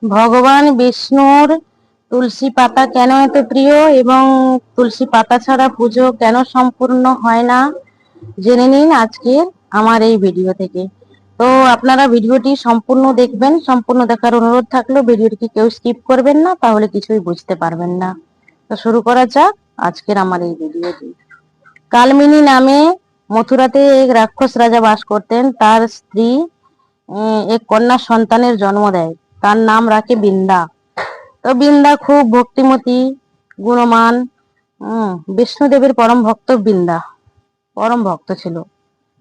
ভগবান বিষ্ণুর তুলসী পাতা কেন এত প্রিয় এবং তুলসী পাতা ছাড়া পুজো কেন সম্পূর্ণ হয় না, জেনে নিন আজকের আমার এই ভিডিও থেকে। তো আপনারা ভিডিওটি সম্পূর্ণ দেখবেন। সম্পূর্ণ দেখার অনুরোধ থাকলো, ভিডিওটি কেউ স্কিপ করবেন না, তাহলে কিছুই বুঝতে পারবেন না। তো শুরু করা যাক আজকের আমার এই ভিডিওটি। কালমিনী নামে মথুরাতে এক রাক্ষস রাজা বাস করতেন। তার স্ত্রী এক কন্যা সন্তানের জন্ম দেয়। তার নাম রাখে বৃন্দা। তো বৃন্দা খুব ভক্তিমতী, গুণমান, বিষ্ণুদেবের পরম ভক্ত। বৃন্দা পরম ভক্ত ছিল।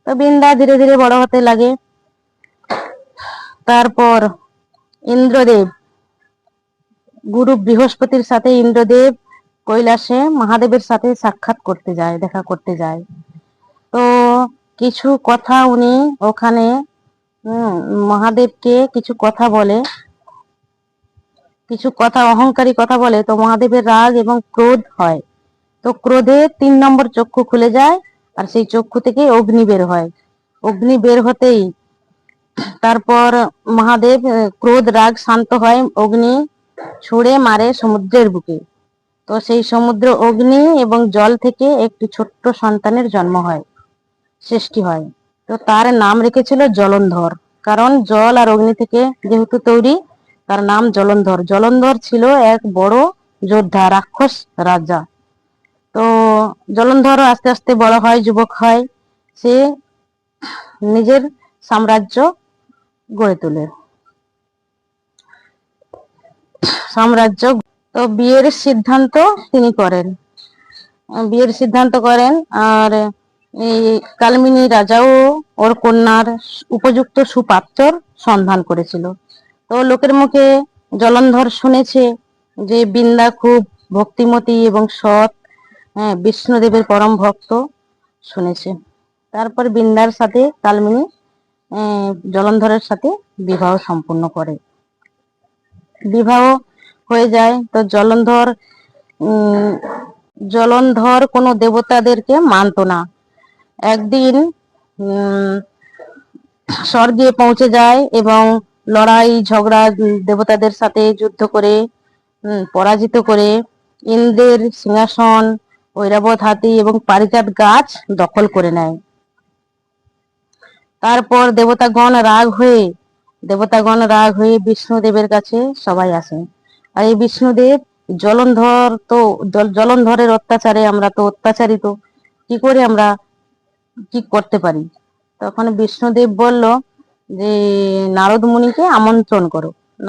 তো বৃন্দা ধীরে ধীরে বড় হতে লাগে। তারপর ইন্দ্রদেব, গুরু বৃহস্পতির সাথে ইন্দ্রদেব কৈলাসে মহাদেবের সাথে সাক্ষাৎ করতে যায়, দেখা করতে যায়। তো কিছু কথা উনি ওখানে মহাদেবকে কিছু কথা বলে, কিছু কথা অহংকারী কথা বলে। তো মহাদেবের রাগ এবং ক্রোধ হয়। তো ক্রোধে 3 নম্বর চক্ষু খুলে যায়, আর সেই চক্ষু থেকে অগ্নি বের হয়। অগ্নি বের হতেই তারপর মহাদেব ক্রোধ রাগ শান্ত হয়, অগ্নি ছুঁড়ে মারে সমুদ্রের বুকে। তো সেই সমুদ্র, অগ্নি এবং জল থেকে একটি ছোট্ট সন্তানের জন্ম হয়, সৃষ্টি হয়। তো তার নাম রেখেছিল জলন্ধর, কারণ জল আর অগ্নি থেকে যেহেতু তৈরি, তার নাম জলন্ধর। জলন্ধর ছিল এক বড় যোদ্ধা, রাক্ষস রাজা। তো জলন্ধর আস্তে আস্তে বড় হয়, যুবক হয়। সে নিজের সাম্রাজ্য গড়ে তোলে, সাম্রাজ্য। তো বিয়ের সিদ্ধান্ত তিনি করেন, বিয়ের সিদ্ধান্ত করেন। আর এই কালমিনী রাজাও ওর কন্যার উপযুক্ত সুপাত্রর সন্ধান করেছিল। তো লোকের মুখে জলন্ধর শুনেছে যে বৃন্দা খুব ভক্তিমতী এবং সৎ, বিষ্ণুদেবের পরম ভক্ত, শুনেছে। তারপর বৃন্দার সাথে কালমিনী জলন্ধরের সাথে বিবাহ সম্পন্ন করে। বিবাহ হয়ে যায়। তো জলন্ধর কোনো দেবতাদেরকে মানত না। একদিন স্বর্গে পৌঁছে যায় এবং লড়াই ঝগড়া, দেবতাদের সাথে যুদ্ধ করে পরাজিত করে ইন্দ্রের সিংহাসন, ঐরাবত হাতি এবং পারিজাত গাছ দখল করে নেয়। তারপর দেবতাগণ রাগ হয়ে বিষ্ণুদেবের কাছে সবাই আসে। আর এই বিষ্ণুদেব জলন্ধরের অত্যাচারে আমরা তো অত্যাচারিত, কি করে আমরা কি করতে পারি? তখন বিষ্ণুদেব বলল যে নারদ মুনিকে আমন্ত্রণ করো।